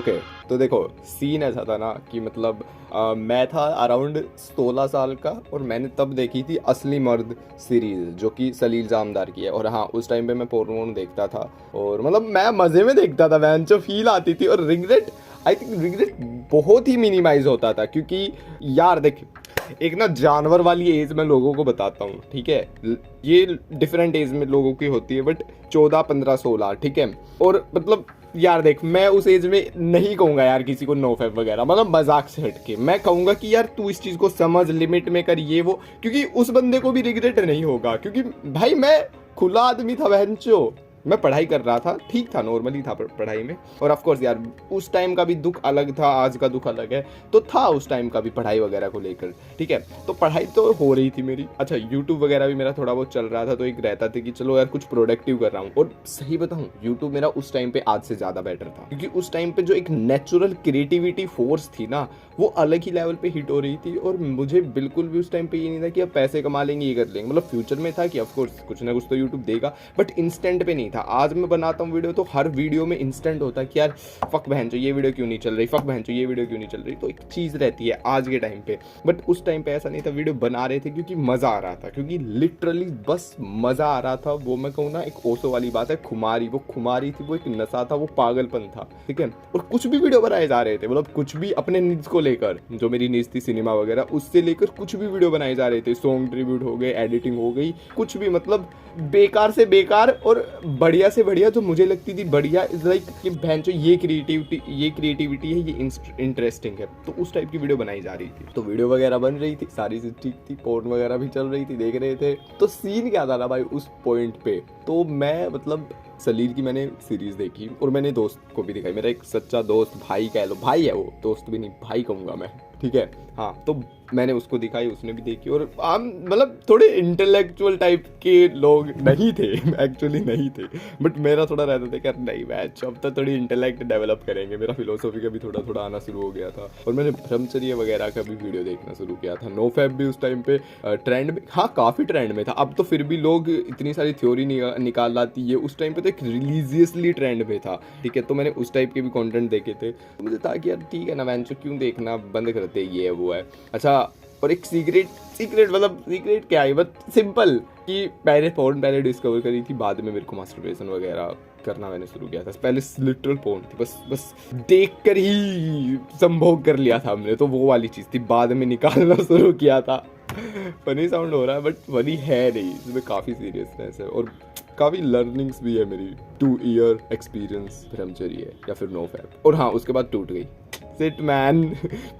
Okay, तो देखो scene ऐसा था ना कि मतलब मैं था अराउंड 16 साल का और मैंने तब देखी थी असली मर्द सीरीज जो कि सलील जामदार की है। और हाँ, उस टाइम पे मैं पोर्न देखता था और मतलब मैं मज़े में देखता था, वैन जो फील आती थी। और रिग्रेट, आई थिंक रिग्रेट बहुत ही मिनिमाइज होता था, क्योंकि यार देख, एक ना जानवर वाली एज में लोगों को बताता हूँ, ठीक है, ये डिफरेंट एज में लोगों की होती है, बट 14, 15, 16, ठीक है। और मतलब यार देख, मैं उस एज में नहीं कहूंगा यार किसी को नो फैप वगैरह, मतलब मजाक से हटके मैं कहूंगा कि यार तू इस चीज को समझ, लिमिट में कर ये वो, क्योंकि उस बंदे को भी रिग्रेट नहीं होगा। क्योंकि भाई मैं खुला आदमी था बहनचो, मैं पढ़ाई कर रहा था, ठीक था, नॉर्मली था पढ़ाई में। और ऑफ कोर्स यार उस टाइम का भी दुख अलग था, आज का दुख अलग है, तो था उस टाइम का भी पढ़ाई वगैरह को लेकर, ठीक है। तो पढ़ाई तो हो रही थी मेरी, अच्छा यूट्यूब वगैरह भी मेरा थोड़ा बहुत चल रहा था, तो एक रहता था कि चलो यार कुछ प्रोडक्टिव कर रहा हूँ। और सही बताऊँ, यूट्यूब मेरा उस टाइम पे आज से ज़्यादा बेटर था, क्योंकि उस टाइम पे जो एक नेचुरल क्रिएटिविटी फोर्स थी ना, वो अलग ही लेवल पे हिट हो रही थी। और मुझे बिल्कुल भी उस टाइम पे ये नहीं था कि अब पैसे कमा लेंगे, ये कर लेंगे, मतलब फ्यूचर में था कि ऑफ कोर्स कुछ ना कुछ तो यूट्यूब देगा, बट इंस्टेंट पे नहीं था। आज मैं बनाता हूँ वीडियो तो हर वीडियो में इंस्टेंट होता है कि यार फक बहन चो ये वीडियो क्यों नहीं चल रही, फक बहन चो ये वीडियो क्यों नहीं चल रही, तो एक चीज़ रहती है आज के टाइम पे। बट उस टाइम पे ऐसा नहीं था, वीडियो बना रहे थे क्योंकि मज़ा आ रहा था, क्योंकि लिटरली बस मज़ा आ रहा था। वो मैं कहूँ ना, एक ओसो वाली बात है, खुमारी, वो खुमारी थी, वो एक नशा था, वो पागलपन था, ठीक है। और कुछ भी वीडियो बनाए जा रहे थे, मतलब कुछ भी अपने नीड्स को लेकर, जो मेरी नीड्स थी सिनेमा वगैरह, उससे लेकर कुछ भी वीडियो बनाए जा रहे थे, सॉन्ग ट्रिब्यूट हो गए, एडिटिंग हो गई, कुछ भी, मतलब बेकार से बेकार और बढ़िया से बढ़िया जो मुझे लगती थी बढ़िया, इज लाइक कि भैंचो ये क्रिएटिविटी है, ये इंटरेस्टिंग है, तो उस टाइप की वीडियो बनाई जा रही थी। तो वीडियो वगैरह बन रही थी, सारी चीज ठीक थी, पोर्न वगैरह भी चल रही थी, देख रहे थे। तो सीन क्या था ना भाई उस पॉइंट पे, तो मैं मतलब सलील की मैंने सीरीज देखी और मैंने दोस्त को भी दिखाई, मेरा एक सच्चा दोस्त, भाई कह लो, भाई है वो, दोस्त भी नहीं भाई कहूँगा मैं, ठीक है। हाँ, तो मैंने उसको दिखाई, उसने भी देखी। और हम मतलब थोड़े इंटेलेक्चुअल टाइप के लोग नहीं थे, एक्चुअली नहीं थे, बट मेरा थोड़ा रहता था कि यार नहीं मैच, अब तो थोड़ी इंटेलेक्ट डेवलप करेंगे, मेरा फिलोसॉफी का भी थोड़ा थोड़ा आना शुरू हो गया था। और मैंने ब्रह्मचर्य वगैरह का भी वीडियो देखना शुरू किया था। नो फैप भी उस टाइम पे ट्रेंड में, हाँ काफ़ी ट्रेंड में था, अब तो फिर भी लोग इतनी सारी थ्योरी निकाल लाती है, उस टाइम पे तो एक रिलीजियसली ट्रेंड में था, ठीक है। तो मैंने उस टाइप के भी कंटेंट देखे थे, तो मुझे था कि यार ठीक है ना वैंचो, क्यों देखना, बंद करते, ये है वो है। अच्छा, और एक सीक्रेट मतलब सीक्रेट क्या है, बट सिंपल कि पहले डिस्कवर करी थी, बाद में मेरे को मास्टरबेशन वगैरह करना मैंने शुरू किया था। पहले लिटरल पोर्न थी, बस देख कर ही संभोग कर लिया था हमने, तो वो वाली चीज़ थी, बाद में निकालना शुरू किया था। फनी साउंड हो रहा है बट फनी है नहीं, इसमें काफ़ी सीरियसनेस है और काफ़ी लर्निंग्स भी है मेरी। 2 ईयर एक्सपीरियंस ब्रह्मचर्य या फिर नो फैप। और हाँ, उसके बाद टूट गई, सिट मैन।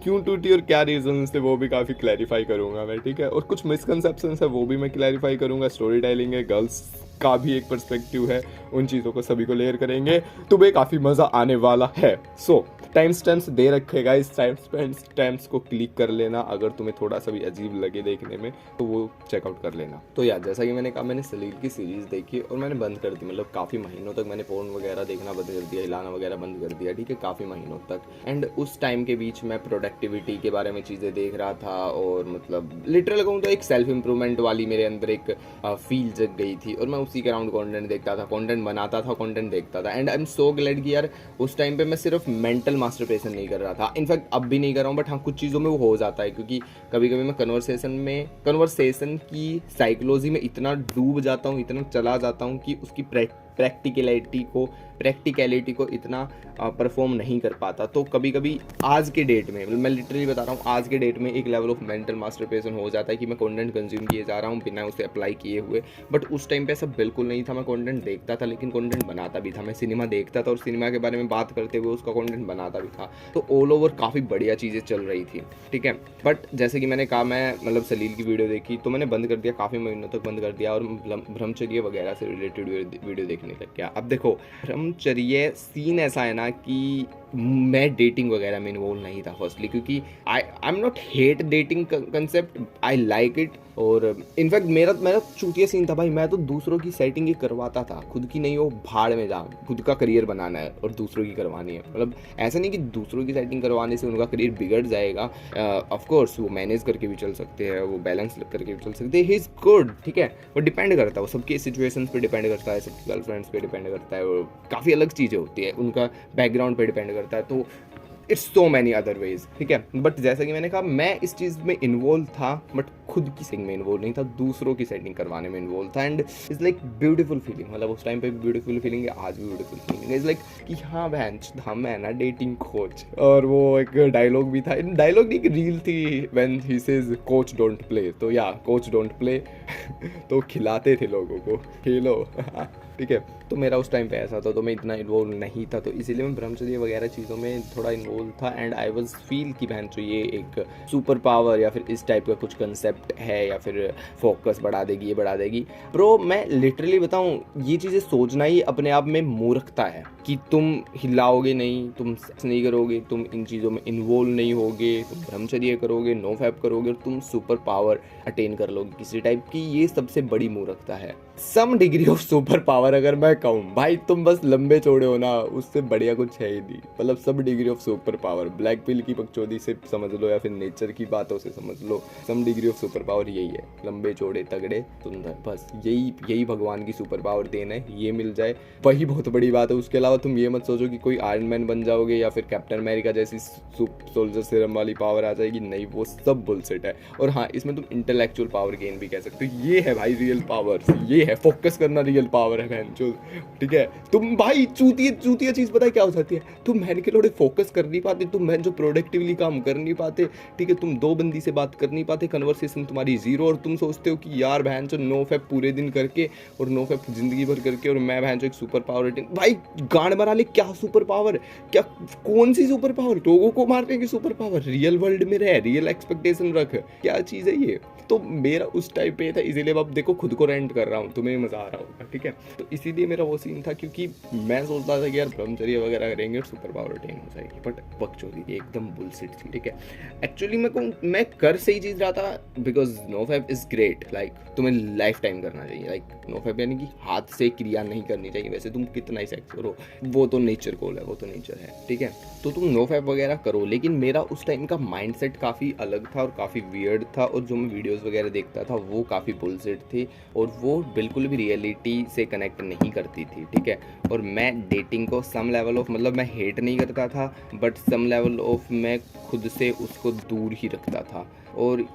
क्यों टूटी और क्या रीजन थे वो भी काफ़ी क्लैरिफाई करूंगा मैं, ठीक है। और कुछ मिसकंसेप्शंस है वो भी मैं क्लैरिफाई करूंगा, स्टोरी टेलिंग है, गर्ल्स का भी एक पर्सपेक्टिव है, उन चीज़ों को सभी को लेयर करेंगे, तुम्हें काफ़ी मज़ा आने वाला है। सो टाइम स्टैम्प्स दे रखेगा, इस टाइम स्टैम्प्स को क्लिक कर लेना, अगर तुम्हें थोड़ा सा भी अजीब लगे देखने में तो वो चेकआउट कर लेना। तो यार जैसा कि मैंने कहा, मैंने सलील की सीरीज़ देखी और मैंने बंद कर दी, मतलब काफ़ी महीनों तक मैंने पोर्न वगैरह देखना बंद कर दिया, हिलाना वगैरह बंद कर दिया, ठीक है, काफ़ी महीनों तक। एंड उस टाइम के बीच मैं प्रोडक्टिविटी के बारे में चीज़ें देख रहा था और मतलब लिटरल कहूँ तो एक सेल्फ इंप्रूवमेंट वाली मेरे अंदर एक फील जग गई थी और मैं उसी के अराउंड कंटेंट देखता था, कंटेंट बनाता था, कंटेंट देखता था। And I am so glad कि यार उस टाइम पे मैं सिर्फ मेंटल मास्टरबेशन नहीं कर रहा था, इनफैक्ट अब भी नहीं कर रहा हूँ, बट हाँ कुछ चीज़ों में वो हो जाता है, क्योंकि कभी कभी मैं कन्वर्सेशन की साइकोलॉजी में इतना डूब जाता हूँ, इतना चला जाता हूँ कि उसकी प्रैक्टिकलिटी को इतना परफॉर्म नहीं कर पाता। तो कभी कभी आज के डेट में, मैं लिटरली बता रहा हूँ, आज के डेट में एक लेवल ऑफ मेंटल मास्टरबेशन हो जाता है कि मैं कंटेंट कंज्यूम किए जा रहा हूँ बिना उसे अप्लाई किए हुए। बट उस टाइम पे ऐसा बिल्कुल नहीं था, मैं कंटेंट देखता था लेकिन कंटेंट बनाता भी था, मैं सिनेमा देखता था और सिनेमा के बारे में बात करते हुए उसका कंटेंट बनाता भी था। तो ऑल ओवर काफ़ी बढ़िया चीज़ें चल रही थी, ठीक है। बट जैसे कि मैंने कहा, मैं मतलब सलील की वीडियो देखी तो मैंने बंद कर दिया, काफ़ी महीनों तक बंद कर दिया और ब्रह्मचर्य वगैरह से रिलेटेड वीडियो देखने लग गया। अब देखो, ब्रह्मचर्य सीन ऐसा है ना कि मैं डेटिंग वगैरह में इन्वॉल्व नहीं था फर्स्टली, क्योंकि I am not hate dating concept, I like it. और इनफैक्ट मेरा चूतिया सीन था भाई, मैं तो दूसरों की सेटिंग ही करवाता था, खुद की नहीं, वो भाड़ में जा, खुद का करियर बनाना है और दूसरों की करवानी है। मतलब ऐसा नहीं कि दूसरों की सेटिंग करवाने से उनका करियर बिगड़ जाएगा, ऑफ कोर्स वो मैनेज करके भी चल सकते हैं, वो बैलेंस करके भी चल सकते हैं, ही इज़ गुड, ठीक है। वो डिपेंड करता है, वो सबकी सिचुएशंस पे डिपेंड करता है, सबकी गर्लफ्रेंड्स पे डिपेंड करता है, वो काफ़ी अलग चीज़ें होती है, उनका बैकग्राउंड पे डिपेंड करता है, करता है, तो it's so many other ways, ठीक है। बट जैसा कि मैंने कहा, मैं इस चीज़ में इन्वॉल्व था, बट खुद की सेटिंग में इन्वॉल्व नहीं था, दूसरों की सेटिंग करवाने में इन्वॉल्व था। And it's like beautiful feeling, मतलब उस टाइम पे भी ब्यूटीफुल फीलिंग है, आज भी ब्यूटीफुल फीलिंग है। इट्स लाइक कि हाँ बहन हम है ना डेटिंग कोच। और वो एक डायलॉग भी था, डायलॉग नहीं, एक रील थी, when he says coach don't play, तो या कोच डोंट प्ले तो खिलाते थे लोगों को, खेलो ठीक है। तो मेरा उस टाइम पे ऐसा था, तो मैं इतना इन्वॉल्व नहीं था, तो इसीलिए मैं ब्रह्मचर्य वगैरह चीज़ों में थोड़ा इन्वॉल्व था। एंड आई वाज फील कि बहन जो ये एक सुपर पावर या फिर इस टाइप का कुछ कंसेप्ट है, या फिर फोकस बढ़ा देगी, ये बढ़ा देगी। ब्रो मैं लिटरली बताऊं, ये चीज़ें सोचना ही अपने आप में मूर्खता है कि तुम हिलाओगे नहीं, तुम सेक्स नहीं करोगे, तुम इन चीज़ों में इन्वॉल्व नहीं होगे, तुम ब्रह्मचर्य करोगे, नो फैप करोगे और तुम सुपर पावर अटेन कर लोगे किसी टाइप की, ये सबसे बड़ी मूर्खता है। Some degree of super power अगर मैं कहूँ भाई, तुम बस लंबे चौड़े हो ना, उससे बढ़िया कुछ है ही नहीं। मतलब सब degree of super power, black pill की बकचोदी से समझ लो या फिर नेचर की बातों से समझ लो, some degree of super power यही है, लंबे चौड़े तगड़े सुंदर, बस यही भगवान की सुपर पावर देना है, ये मिल जाए वही बहुत बड़ी बात है। उसके अलावा तुम ये मत सोचो कि कोई आयरन मैन बन जाओगे या फिर कैप्टन अमेरिका जैसी सोल्जर सीरम वाली पावर आ जाएगी, नहीं, वो सब बुलशिट है। और हाँ, इसमें तुम इंटेलेक्चुअल पावर गेन भी कह सकते हो, ये है भाई रियल पावर, ये है फोकस करना, रियल पावर है बहन जो, ठीक है। तुम भाई चूतिया चीज पता है क्या हो जाती है, तुम बहन के लोड़े फोकस कर नहीं पाते, तुम बहन जो प्रोडक्टिवली काम कर नहीं पाते, ठीक है, तुम दो बंदी से बात कर नहीं पाते, कन्वर्सेशन तुम्हारी जीरो, और तुम सोचते हो कि यार बहन जो नो फैप पूरे दिन करके और नो फैप जिंदगी भर करके और मैं बहन जो एक सुपर पावर अटेन, भाई गांड मरा ले, क्या सुपर पावर, क्या कौन सी सुपर पावर, लोगों को मारने की सुपर पावर, रियल वर्ल्ड में रह, रियल एक्सपेक्टेशन रख, क्या चीज है ये। तो मेरा उस टाइप पे था, इसीलिए अब देखो खुद को रेंट कर रहा हूँ, तुम्हें मजा आ रहा होगा, ठीक है। तो इसीलिए मेरा वो सीन था, क्योंकि मैं सोचता था कि यार ब्रह्मचर्य वगैरह करेंगे और सुपर पावर अटेन हो जाएगी, बट बकचोदी थी, एकदम बुलशिट थी, ठीक है। एक्चुअली मैं कर सही चीज रहा था, because no fap is great, like तुम्हें लाइफ टाइम करना चाहिए, लाइक नो फैप यानी कि हाथ से क्रिया नहीं करनी चाहिए, वैसे तुम कितना ही सेक्स करो, वो तो नेचर कॉल है, वो तो नेचर है, ठीक है। तो तुम नो फैप वगैरह करो, लेकिन मेरा उस टाइम का माइंडसेट काफ़ी अलग था और काफ़ी वियर्ड था, और जो मैं वीडियोस वगैरह देखता था वो काफ़ी बुलशिट थी, और वो बिल्कुल भी रियलिटी से कनेक्ट नहीं करती थी, ठीक है। और मैं डेटिंग को सम लेवल ऑफ, मतलब मैं हेट नहीं करता था, बट सम लेवल ऑफ मैं खुद से उसको दूर ही रखता था। और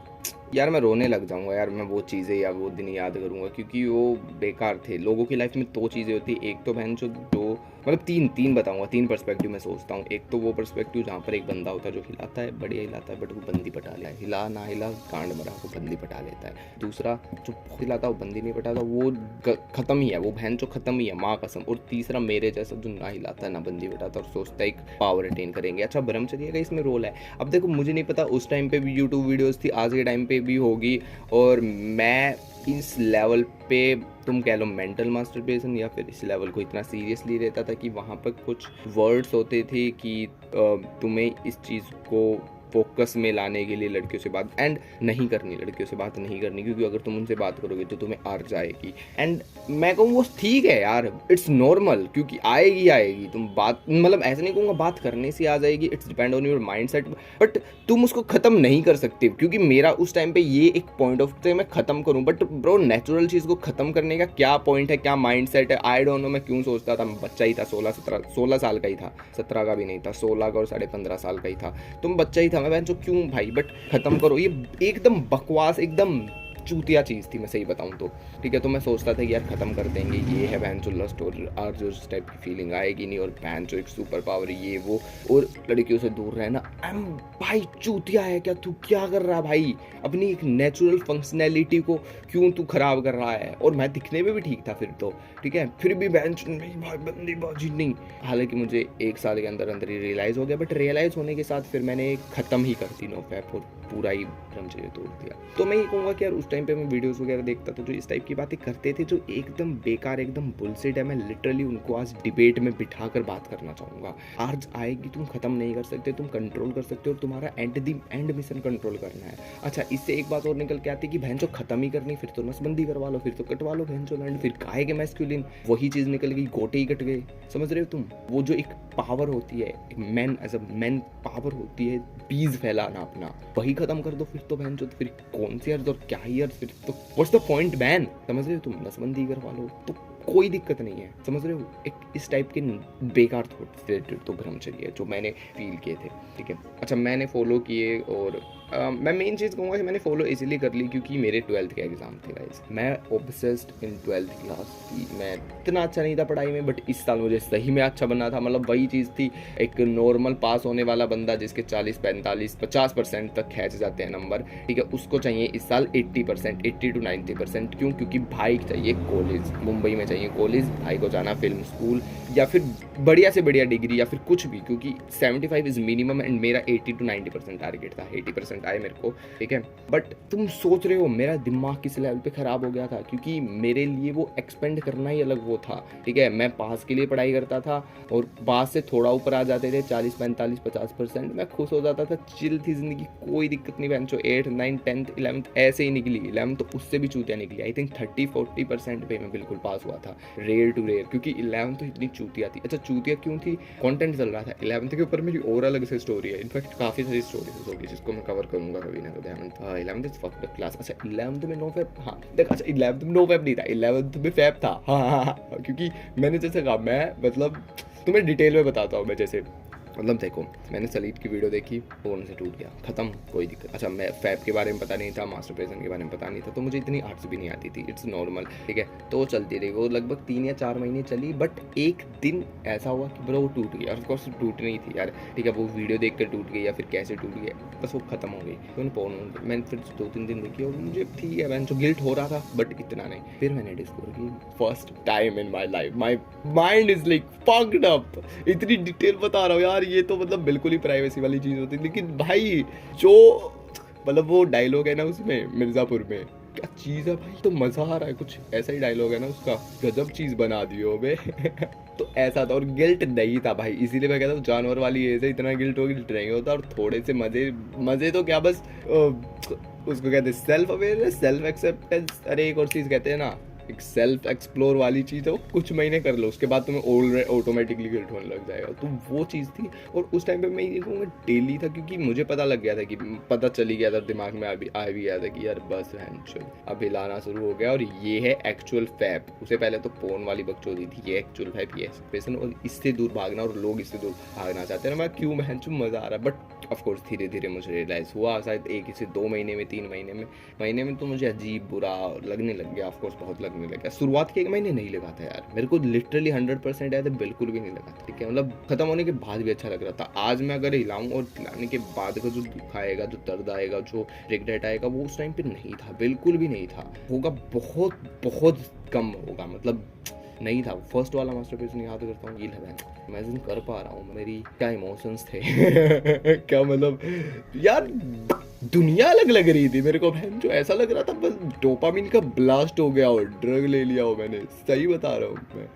यार मैं रोने लग जाऊंगा यार, मैं वो चीज़ें या वो दिन याद करूंगा, क्योंकि वो बेकार थे। लोगों की लाइफ में दो चीज़ें होती है, एक तो बहन जो मतलब तीन बताऊंगा, तीन पर्सपेक्टिव मैं सोचता हूँ। एक तो वो पर्सपेक्टिव जहाँ पर एक बंदा होता है जो हिलाता है, बढ़िया हिलाता है, बट वो बंदी पटा लिया, हिला ना हिला कांड मरा, वो बंदी पटा लेता है। दूसरा जो हिलाता है वो बंदी नहीं पटाता, वो खत्म ही है, वो बहन जो खत्म ही है, माँ कसम। और तीसरा मेरे जैसा जो ना हिलाता है ना बंदी पटाता और सोचता है एक पावर अटेन करेंगे। अच्छा, ब्रह्मचर्य का इसमें रोल है। अब देखो मुझे नहीं पता उस टाइम पे भी यूट्यूब वीडियोज़ थी, आज के टाइम पे भी होगी, और मैं इस लेवल पे तुम कह लो मेंटल मास्टरबेशन या फिर इस लेवल को इतना सीरियसली रहता था कि वहाँ पर कुछ वर्ड्स होते थे कि तुम्हें इस चीज़ को फोकस में लाने के लिए लड़कियों से बात एंड नहीं करनी, लड़कियों से बात नहीं करनी, क्योंकि अगर तुम उनसे बात करोगे तो तुम्हें आर जाएगी। एंड मैं कहूँ वो ठीक है यार, इट्स नॉर्मल, क्योंकि आएगी तुम बात, मतलब ऐसे नहीं कहूँगा बात करने से आ जाएगी, it's depend on your mind set, but तुम उसको ख़त्म नहीं कर सकते। क्योंकि मेरा उस टाइम पे ये एक पॉइंट ऑफ मैं ख़त्म करूँ, बट ब्रो नेचुरल चीज़ को ख़त्म करने का क्या पॉइंट है, क्या माइंड सेट है, आई डोंट नो। मैं क्यों सोचता था, मैं बच्चा ही था, 16 साल का ही था, 17 का भी नहीं था, 16 का और 15.5 साल का ही था, तुम बच्चा ही था मैं जो क्यों भाई, बट खत्म करो, ये एकदम बकवास, एकदम चूतिया चीज़ थी, मैं सही बताऊं तो, ठीक है। तो मैं सोचता था कि यार ख़त्म कर देंगे, ये है बहन जो लस्ट और जो इस टाइप की फीलिंग आएगी नहीं, और बहन जो एक सुपर पावर ये वो, और लड़कियों से दूर रहना। भाई चूतिया है क्या तू, क्या कर रहा है भाई, अपनी एक नेचुरल फंक्शनैलिटी को क्यों तू खराब कर रहा है। और मैं दिखने में भी ठीक था फिर तो, ठीक है, फिर भी बहन नहीं भाई बंदीबाजी नहीं। हालांकि मुझे 1 साल के अंदर अंदर ही रियलाइज़ हो गया, बट रियलाइज़ होने के साथ फिर मैंने ख़त्म ही कर दी नो फैप और पूरा ही ब्रह्मचर्य तोड़ दिया। तो मैं ये कहूँगा कि यार उस टाइम पे मैं वीडियोस वगैरह देखता था जो इस टाइप की बातें करते थे, जो एकदम बेकार, एकदम बुलशिट है, मैं लिटरली उनको आज डिबेट में बिठा कर बात करना चाहूँगा। आज आएगी, तुम खत्म नहीं कर सकते, तुम कंट्रोल कर सकते हो, और तुम्हारा एंड मिशन कंट्रोल करना है। अच्छा, इससे एक बात और निकल के आती है कि बहन जो खत्म ही करनी, फिर तो नसबंदी करवा लो, फिर तो कटवा लो बहन जो लैंड, फिर काहे के मैस्कुलिन, वही चीज़ निकल गई, गोटे ही कट गए, समझ रहे हो तुम। वो जो एक पावर होती है, एक man as a man power होती है, बीज फैलाना अपना, वही खत्म कर दो, फिर तो बहन जो फिर कौन सी अर्ज और क्या ही अर्ज, फिर तो व्हाट्स द पॉइंट बैन, समझ रहे हो तुम, नसबंदी करवा लो, तो कोई दिक्कत नहीं है, समझ रहे हो। एक इस टाइप के बेकार थॉट रिलेटेड तो ब्रह्मचर्य है जो मैंने फील किए थे, ठीक है। अच्छा, मैंने फॉलो किए और मैं मेन चीज़ कहूँगा कि मैंने फॉलो इसीलिए कर ली क्योंकि मेरे 12th के एग्ज़ाम थे गाइस। मैं ऑब्सेस्ड इन 12th क्लास की। मैं इतना अच्छा नहीं था पढ़ाई में, बट इस साल मुझे सही में अच्छा बनना था। मतलब वही चीज़ थी, एक नॉर्मल पास होने वाला बंदा जिसके 40, 45, 50% तक खींच जाते हैं नंबर, ठीक है, उसको चाहिए इस साल 80%, 80 to 90%। क्यों? क्योंकि भाई चाहिए कॉलेज, मुंबई में चाहिए कॉलेज, भाई को जाना फिल्म स्कूल या फिर बढ़िया से बढ़िया डिग्री या फिर कुछ भी, क्योंकि 75 इज़ मिनिमम एंड मेरा 80 to 90% टारगेट था। 80% आए मेरे को, ठीक है। बट तुम सोच रहे हो मेरा दिमाग किस लेवल पे ख़राब हो गया था, क्योंकि मेरे लिए वो एक्सपेंड करना ही अलग वो था, ठीक है। मैं पास के लिए पढ़ाई करता था और पास से थोड़ा ऊपर आ जाते थे 40, 45, 50%, मैं खुश हो जाता था, चिल थी ज़िंदगी, कोई दिक्कत नहीं। बेंचो 8, 9, 10th, 11th ऐसे ही निकली। 11th तो उससे भी चूतिया निकली। आई थिंक 30-40% पे मैं बिल्कुल पास हुआ था, रेयर टू रेयर, क्योंकि 11th तो इतनी चूतिया थी। अच्छा, चूतिया क्यों थी? कंटेंट चल रहा था। 11th के ऊपर मेरी और अलग से स्टोरी है, इनफैक्ट काफ़ी सारी स्टोरीज होगी जिसको मैं कवर करूंगा कभी ना कभी। 11th is fucked up class. अच्छा, 11th में नो फैब, हाँ देख, अच्छा 11th में नो फैब नहीं था, 11th में फैब था, हाँ, क्योंकि मैंने जैसे कहा, मैं मतलब तुम्हें डिटेल में बताता हूँ। मैं जैसे मतलब देखो, मैंने सलीट की वीडियो देखी, फ़ोन से टूट गया, ख़त्म, कोई दिक्कत। अच्छा, मैं फैब के बारे में पता नहीं था, मास्टरपेशन के बारे में पता नहीं था, तो मुझे इतनी आर्ट्स भी नहीं आती थी, इट्स नॉर्मल, ठीक है। तो चलती रही वो, लगभग 3 या 4 महीने चली। बट एक दिन ऐसा हुआ कि ब्रो वो टूट गया। ऑफकोर्स टूट नहीं थी यार, ठीक है, वो वीडियो देख कर टूट गई या फिर कैसे टूट गया, बस वो ख़त्म हो गई। तो मैंने फिर 2-3 दिन देखी और मुझे ठीक है, मैंने जो गिल्ट हो रहा था, बट इतना नहीं। फिर मैंने डिस्कवर की, first time in my life my mind is like fucked up. इतनी डिटेल बता रहा हूँ यार, ये तो मतलब बिल्कुल ही प्राइवेसी वाली चीज़ होती है। लेकिन भाई जो मतलब वो डायलॉग है ना उसमें, मिर्ज़ापुर में, क्या चीज़ है भाई, तो मज़ा आ रहा है। कुछ ऐसा ही डायलॉग है ना उसका, गजब चीज़ बना दियो बे। तो ऐसा था, और गिल्ट नहीं था भाई, इसीलिए मैं कहता हूँ जानवर वाली एज है, इतना गिल्ट नहीं होता। और थोड़े से मज़े तो क्या, बस उसको कहते हैं सेल्फ अवेयरनेस, सेल्फ एक्सेप्टेंस। अरे एक और चीज़ कहते हैं ना, एक सेल्फ एक्सप्लोर वाली चीज़ है, वो कुछ महीने कर लो, उसके बाद तुम्हें ऑटोमेटिकली गिल्ट होने लग जाएगा। तो वो चीज़ थी। और उस टाइम पे मैं ये कहूँगा डेली था, क्योंकि मुझे पता लग गया था, कि पता चली गया था, दिमाग में आ भी गया था कि यार बस है, अब हिलाना शुरू हो गया। और ये है एक्चुअल फैप। उससे पहले तो पोर्न वाली बकचोदी थी, ये एक्चुअल फैप, ये एक्सप्रेशन, और इससे दूर भागना, और लोग इससे दूर भागना चाहते हैं ना। मैं क्यों बहनचो, मज़ा आ रहा है। बट ऑफकोर्स धीरे धीरे मुझे रियलाइज़ हुआ, शायद 1 से 2 महीने में, 3 महीने में तो मुझे अजीब बुरा लगने लग गया। ऑफकोर्स बहुत लगने लग गया। शुरुआत के 1 महीने नहीं लगा था यार, मेरे को लिटरली 100% आया था, बिल्कुल भी नहीं लगा था, ठीक है। मतलब खत्म होने के बाद भी अच्छा लग रहा था। आज मैं अगर हिलाऊं और हिलाने के बाद का जो दुख आएगा, जो दर्द आएगा, जो रिग्रेट आएगा, वो उस टाइम पे नहीं था, बिल्कुल भी नहीं था। होगा बहुत बहुत कम होगा, मतलब नहीं था। फर्स्ट वाला मास्टरपीस याद करता हूँ, ये लगा, इमेजिन कर पा रहा हूँ मेरी क्या इमोशंस थे। क्या मतलब यार, दुनिया अलग लग रही थी मेरे को बहन, जो ऐसा लग रहा था बस डोपामिन का ब्लास्ट हो गया और ड्रग ले लिया हो मैंने, सही बता रहा हूँ मैं।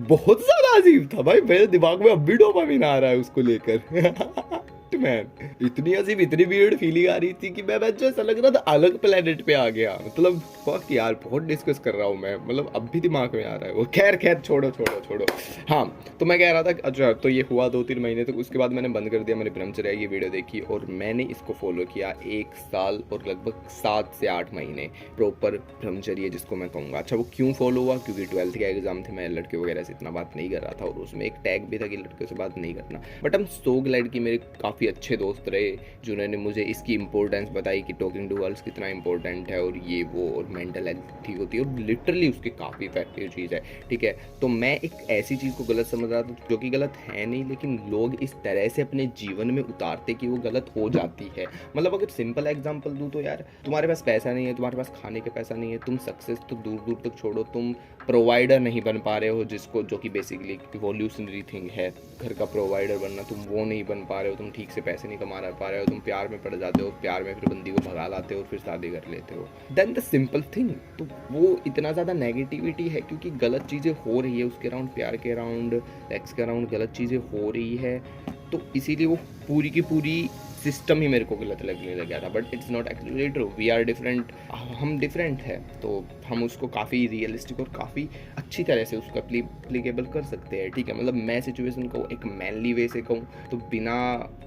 बहुत ज्यादा अजीब था भाई, मेरे दिमाग में अब भी डोपामिन आ रहा है उसको लेकर। मैन, इतनी अजीब, इतनी वियर्ड फीलिंग आ रही थी कि मैं जो ऐसा लग रहा था अलग प्लेनेट पे आ गया। मतलब फक यार, बहुत डिस्कस कर रहा हूँ मैं, मतलब अब भी दिमाग में आ रहा है वो। खैर छोड़ो। हाँ, तो मैं कह रहा था, अच्छा तो ये हुआ 2-3 महीने तक। उसके बाद मैंने बंद कर दिया, मैंने ब्रह्मचर्य की वीडियो देखी और मैंने इसको फॉलो किया 1 साल और लगभग 7 से 8 महीने प्रॉपर ब्रह्मचर्य जिसको मैं कहूँगा। अच्छा, वो क्यों फॉलो हुआ? क्योंकि 12th के एग्जाम थे, मैं लड़के वगैरह से इतना बात नहीं कर रहा था, और उसमें एक टैग भी था कि लड़कियों से बात नहीं करना। But I am so glad कि मेरे काफ़ी अच्छे दोस्त रहे जिन्होंने मुझे इसकी इंपॉर्टेंस बताई कि टॉकिंग टू गर्ल्स कितना इंपॉर्टेंट है, और ये वो, और मेंटल हेल्थ ठीक होती है, और लिटरली उसकी काफ़ी इफेक्टिव चीज़ है, ठीक है। तो मैं एक ऐसी चीज़ को गलत समझ रहा था जो कि गलत है नहीं, लेकिन लोग इस तरह से अपने जीवन में उतारते कि वो गलत हो जाती है। मतलब अगर सिंपल एग्जांपल दूँ तो यार, तुम्हारे पास पैसा नहीं है, तुम्हारे पास खाने का पैसा नहीं है, तुम सक्सेस तो दूर दूर तक छोड़ो, तुम प्रोवाइडर नहीं बन पा रहे हो, जिसको जो कि बेसिकली इवोल्यूशनरी थिंग है, घर का प्रोवाइडर बनना, तुम वो नहीं बन पा रहे हो, तुम ठीक से पैसे नहीं कमा पा रहे हो, तुम प्यार में पड़ जाते हो, प्यार में फिर बंदी को भगा लाते हो, फिर शादी कर लेते हो, देन द सिंपल थिंग। तो वो इतना ज़्यादा नेगेटिविटी है क्योंकि गलत चीज़ें हो रही है उसके अराउंड, प्यार के अराउंड, सेक्स के अराउंड गलत चीज़ें हो रही है, तो इसीलिए वो पूरी की पूरी सिस्टम ही मेरे को गलत लगने लग गया था, but it's not actually true. We are different, हम डिफरेंट है, तो हम उसको काफ़ी रियलिस्टिक और काफ़ी अच्छी तरह से उसको अप्लीकेबल कर सकते हैं, ठीक है। मतलब मैं सिचुएशन को एक मैनली वे से कहूँ तो बिना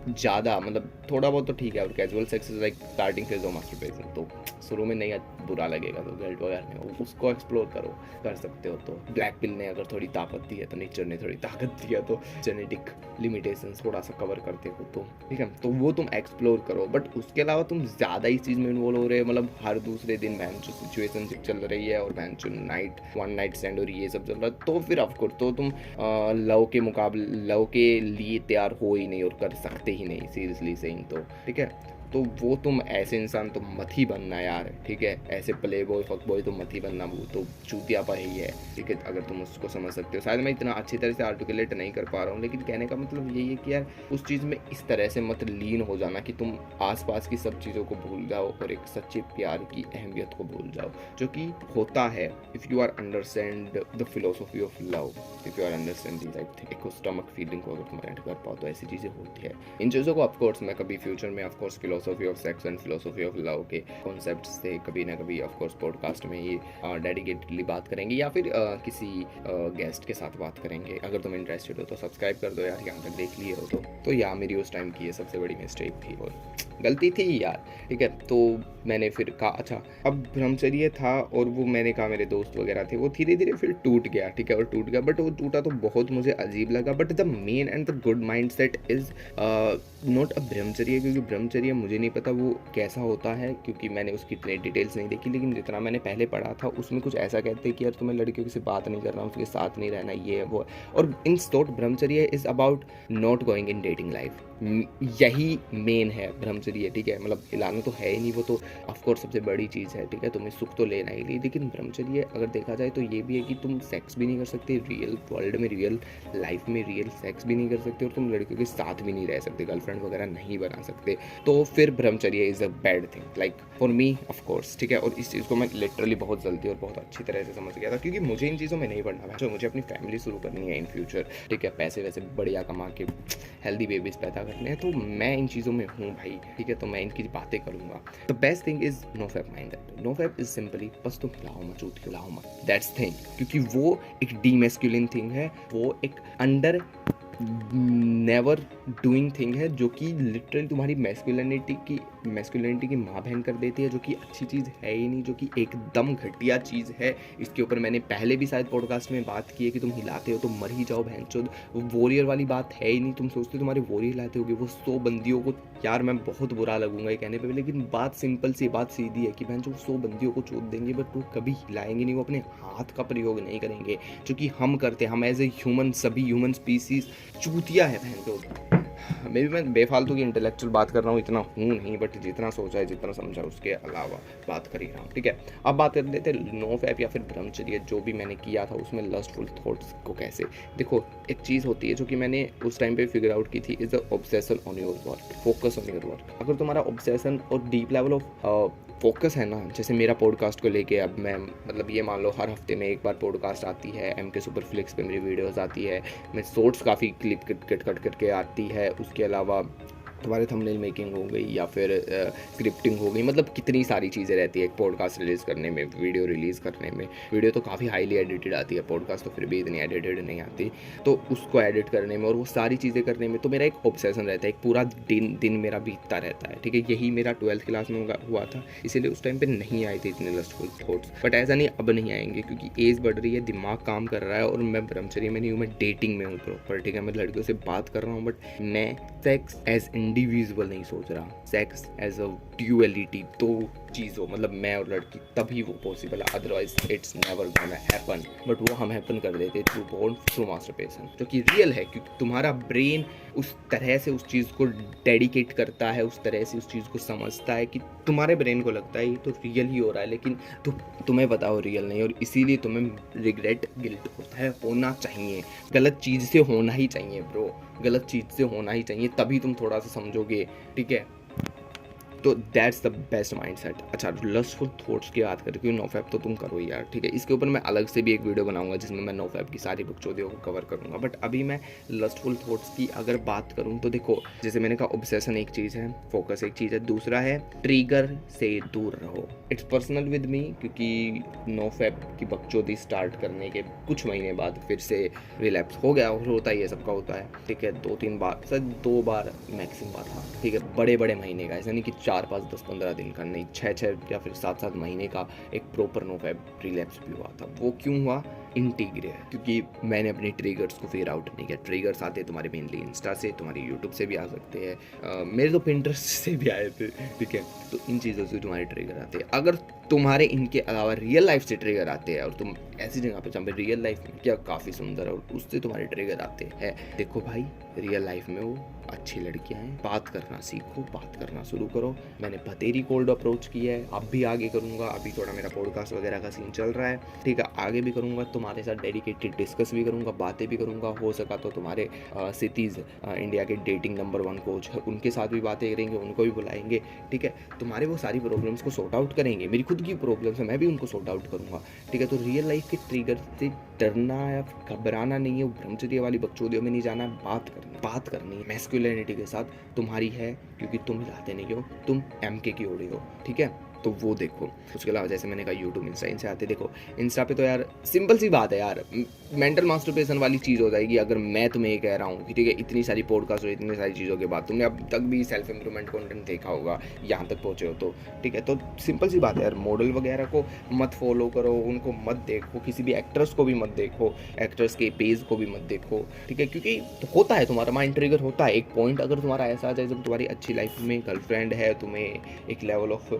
ज़्यादा मतलब थोड़ा बहुत तो ठीक है, और casual sex is like starting phase of masturbation, तो शुरू में नहीं बुरा लगेगा, तो गिल्ट वगैरह नहीं हो, उसको एक्सप्लोर करो, कर सकते हो। तो ब्लैक पिल ने अगर थोड़ी ताकत दी है, तो नेचर ने थोड़ी ताकत दी है, तो जेनेटिक लिमिटेशंस थोड़ा सा कवर करते हो, तो ठीक है, तो वो तुम एक्सप्लोर करो। बट उसके अलावा तुम ज़्यादा इस चीज़ में इन्वॉल्व हो रहे हो, मतलब हर दूसरे दिन बहन जो सिचुएशनशिप चल रही है और बहन जो वन नाइट स्टैंड और ये सब चल रहा है, तो फिर ऑफकोर्स तो तुम लव के मुकाबले लव के लिए तैयार हो ही नहीं और कर सकते ही नहीं, सीरियसली सेइंग, तो ठीक है। तो वो तुम ऐसे इंसान तो मत ही बनना यार, ठीक है, ऐसे प्ले बॉय फक बॉय तो मत ही बनना, वो तो चूतियापा ही है, ठीक है, अगर तुम उसको समझ सकते हो। शायद मैं इतना अच्छी तरह से आर्टिकुलेट नहीं कर पा रहा हूँ, लेकिन कहने का मतलब यही है कि यार उस चीज़ में इस तरह से मत लीन हो जाना कि तुम आसपास की सब चीज़ों को भूल जाओ और एक सच्चे प्यार की अहमियत को भूल जाओ, जो कि होता है if you are understand the philosophy of love, if you are understand the like एक स्टमक फीलिंग को अगर तुम अटेंड कर पाओ, तो ऐसी चीज़ें होती है। इन चीज़ों को ऑफकोर्स मैं कभी फ्यूचर में of course philosophy of sex and philosophy of love के कॉन्सेप्ट से कभी ना कभी ऑफकोर्स पॉडकास्ट में ये डेडिकेटेडली बात करेंगे, या फिर किसी गेस्ट के साथ बात करेंगे। अगर तुम इंटरेस्टेड हो तो सब्सक्राइब कर दो यार, यहाँ तक देख लिए हो तो यार मेरी उस टाइम की ये सबसे बड़ी मिस्टेक थी और गलती थी यार, ठीक है। तो मैंने फिर कहा अच्छा अब ब्रह्मचर्य था, और वो मैंने कहा मेरे दोस्त वगैरह थे, वो धीरे धीरे फिर टूट गया, ठीक है, और टूट गया, बट वो टूटा तो बहुत मुझे अजीब लगा। But the main and the good mind set is not a ब्रह्मचर्य, क्योंकि ब्रह्मचर्य मुझे नहीं पता वो कैसा होता है, क्योंकि मैंने उसकी इतनी डिटेल्स नहीं देखी, लेकिन जितना मैंने पहले पढ़ा था उसमें कुछ ऐसा कहते हैं कि यार तुम्हें लड़कियों से बात नहीं करना, उसके साथ नहीं रहना, ये है वो है। और इन शॉर्ट ब्रह्मचर्य is about not going in dating life, यही मेन है ब्रह्मचर्य, ठीक है। मतलब हिलाना तो है ही नहीं, वो तो ऑफकोर्स सबसे बड़ी चीज़ है, ठीक है, तुम्हें सुख तो लेना ही नहीं, लेकिन ब्रह्मचर्य अगर देखा जाए तो ये भी है कि तुम सेक्स भी नहीं कर सकते रियल वर्ल्ड में, रियल लाइफ में रियल सेक्स भी नहीं कर सकते, और तुम लड़कियों के साथ भी नहीं रह सकते, गर्लफ्रेंड वगैरह नहीं बना सकते, तो फिर ब्रह्मचर्य is a bad thing like for me of course, ठीक है। और इस चीज़ को मैं लिटरली बहुत जल्दी और बहुत अच्छी तरह से समझ गया था, क्योंकि मुझे इन चीज़ों में नहीं पढ़ना है, जो मुझे अपनी फैमिली शुरू करनी है इन फ्यूचर, ठीक है, पैसे वैसे बढ़िया कमा के हेल्दी बेबीज पैदा करने हैं, तो मैं इन चीज़ों में हूँ भाई, ठीक है, तो मैं इनकी बातें करूँगा। The best thing is no fap mind, no fap is simply बस तुम हिलाओ मत, चूत हिलाओ मत, दैट्स थिंग, क्योंकि वो एक डीमेस्कुलिन थिंग है, वो एक अंडर नेवर डूइंग थिंग है, जो कि लिटरली तुम्हारी मैस्कुलिनिटी की माँ बहन कर देती है, जो कि अच्छी चीज़ है ही नहीं, जो कि एकदम घटिया चीज़ है। इसके ऊपर मैंने पहले भी शायद पॉडकास्ट में बात की है कि तुम हिलाते हो तो मर ही जाओ बहनचोद, वॉरियर वाली बात है ही नहीं। तुम सोचते हो तुम्हारे वॉरियर हिलाते होगे वो 100 बंदियों को, यार मैं बहुत बुरा लगूंगा ये कहने पे, लेकिन बात सिंपल सी बात सीधी है कि बहन जो 100 बंदियों को चोट देंगे, बट वो कभी हिलाएंगे नहीं, वो अपने हाथ का प्रयोग नहीं करेंगे, जो कि हम करते हैं। हम एज ए ह्यूमन, सभी ह्यूमन स्पीसीज चूतिया है बहन चोद। मे भी मैं बेफालतू की इंटेलेक्चुअल बात कर रहा हूँ, इतना हूँ नहीं, बट जितना सोचा है जितना समझा उसके अलावा बात कर ही रहा हूँ, ठीक है। अब बात कर लेते हैं नो फैप या फिर ब्रह्मचर्य, जो भी मैंने किया था उसमें लस्टफुल थॉट्स को कैसे देखो। एक चीज़ होती है जो कि मैंने उस टाइम पे फिगर आउट की थी, is the obsession on your work, focus on your work. अगर तुम्हारा ऑब्सेशन और डीप लेवल ऑफ फोकस है ना, जैसे मेरा पॉडकास्ट को लेके, अब मैं मतलब ये मान लो हर हफ्ते में एक बार पॉडकास्ट आती है, MK सुपरफ्लिक्स पे मेरी वीडियोस आती है, मैं शॉर्ट्स काफ़ी क्लिप कट करके आती है, उसके अलावा तुम्हारे थंबनेल मेकिंग हो गई या फिर स्क्रिप्टिंग हो गई, मतलब कितनी सारी चीज़ें रहती है एक पॉडकास्ट रिलीज़ करने में, वीडियो रिलीज़ करने में। वीडियो तो काफ़ी हाईली एडिटेड आती है, पॉडकास्ट तो फिर भी इतनी एडिटेड नहीं आती, तो उसको एडिट करने में और वो सारी चीज़ें करने में तो मेरा एक ऑब्सेशन रहता है, एक पूरा दिन मेरा बीतता रहता है, ठीक है। यही मेरा 12th क्लास में हुआ था, इसीलिए उस टाइम पर नहीं आए थे इतने लस्टफुल थॉट्स, बट ऐसा नहीं अब नहीं आएंगे, क्योंकि एज बढ़ रही है, दिमाग काम कर रहा है, और मैं ब्रह्मचर्य में नहीं हूँ, मैं डेटिंग में हूँ प्रॉपर, ठीक है। मैं लड़कियों से बात कर रहा हूँ, बट मैं सेक्स एज इंडिविजुअल नहीं सोच रहा, सेक्स एज अ ड्यूअलिटी, दो चीज़ों, मतलब मैं और लड़की, तभी वो पॉसिबल है, otherwise it's never gonna happen. But वो हम हैपन कर देते थ्रू बॉर्न थ्रू मास्टरबेशन, जो कि रियल है, क्योंकि तुम्हारा ब्रेन उस तरह से उस चीज़ को डेडिकेट करता है, उस तरह से उस चीज़ को समझता है कि तुम्हारे ब्रेन को लगता है ये तो रियल ही हो रहा है, लेकिन तुम्हें पता हो रियल नहीं, और इसीलिए तुम्हें रिग्रेट, गिल्ट होता है, होना चाहिए, गलत चीज़ से होना ही चाहिए ब्रो, गलत चीज़ से होना ही चाहिए, तभी तुम थोड़ा सा समझोगे, ठीक है। तो दैट्स द बेस्ट माइंडसेट। अच्छा, लस्टफुल थॉट्स की बात करें, क्योंकि नोफैप तो तुम करो ही यार, ठीक है। इसके ऊपर मैं अलग से भी एक वीडियो बनाऊंगा जिसमें मैं नोफैप की सारी बकचोदियों को कवर करूंगा। बट अभी मैं लस्टफुल थॉट्स की अगर बात करूं तो देखो, जैसे मैंने कहा, ऑब्सेशन एक चीज़ है, फोकस एक चीज़ है, दूसरा है ट्रिगर से दूर रहो। इट्स पर्सनल विद मी, क्योंकि नोफैप की बकचोदी स्टार्ट करने के कुछ महीने बाद फिर से रिलैप्स हो गया, और होता ही है, सबका होता है, ठीक है। 2-3 बार, शायद 2 बार मैक्सिमम बार था, ठीक है। बड़े बड़े महीने का, ऐसा नहीं कि 4-5-10-15 दिन का, नहीं, 6-6 या फिर 7-7 महीने का एक प्रॉपर नोफैप रिलैप्स भी हुआ था। वो क्यों हुआ? इंटीग्रे, क्योंकि मैंने अपने ट्रिगर्स को फिगर आउट नहीं किया। ट्रिगर्स आते हैं तुम्हारे मेनली इंस्टा से, तुम्हारे यूट्यूब से भी आ सकते हैं, मेरे तो पिंटरेस्ट से भी आए थे, ठीक है। तो इन चीज़ों से तुम्हारे ट्रिगर आते हैं। अगर तुम्हारे इनके अलावा रियल लाइफ से ट्रिगर आते हैं, और तुम ऐसी जगह पे जहाँ पे रियल लाइफ में क्या काफ़ी सुंदर है और उससे तुम्हारे ट्रिगर आते हैं, देखो भाई, रियल लाइफ में वो अच्छी लड़कियां हैं, बात करना सीखो, बात करना शुरू करो। मैंने बतेरी कोल्ड अप्रोच की है, अब भी आगे करूँगा। अभी थोड़ा मेरा पॉडकास्ट वगैरह का सीन चल रहा है, ठीक है, आगे भी करूँगा, तुम्हारे साथ डेडिकेटेड डिस्कस भी करूँगा, बातें भी करूँगा। हो सका तो तुम्हारे सिटीज़, इंडिया के डेटिंग नंबर 1 कोच है, उनके साथ भी बातें करेंगे, उनको भी बुलाएंगे, ठीक है। तुम्हारे वो सारी प्रॉब्लम्स को सॉर्ट आउट करेंगे। मेरी खुद की प्रॉब्लम्स है, मैं भी उनको सॉर्ट आउट करूँगा, ठीक है। तो रियल लाइफ के ट्रिगर से डरना या घबराना नहीं है, वो ब्रह्मचर्य वाली बकचोदियों में नहीं जाना है, बात करनी है मैस्कुलिनिटी के साथ। तुम्हारी है, क्योंकि तुम हिलाते नहीं हो, तुम MK की ओढ़ी हो, ठीक है। तो वो देखो। उसके अलावा जैसे मैंने कहा, यूट्यूब, इंस्टा, इनसे आते देखो। इंस्टा पे तो यार सिंपल सी बात है यार, मेंटल मास्टरबेशन वाली चीज़ हो जाएगी अगर मैं तुम्हें ये कह रहा हूँ कि ठीक है, इतनी सारी पॉडकास्ट और इतनी सारी चीज़ों के बाद तुमने अब तक भी सेल्फ इम्प्रूवमेंट कंटेंट देखा होगा, यहाँ तक पहुँचे हो तो, ठीक है। तो सिंपल सी बात है यार, मॉडल वगैरह को मत फॉलो करो, उनको मत देखो, किसी भी एक्ट्रेस को भी मत देखो, एक्ट्रेस के पेज को भी मत देखो, ठीक है। क्योंकि होता है, तुम्हारा माइंड ट्रिगर होता है। एक पॉइंट अगर तुम्हारा ऐसा आ जाए जब तुम्हारी अच्छी लाइफ में गर्लफ्रेंड है, तुम्हें एक लेवल ऑफ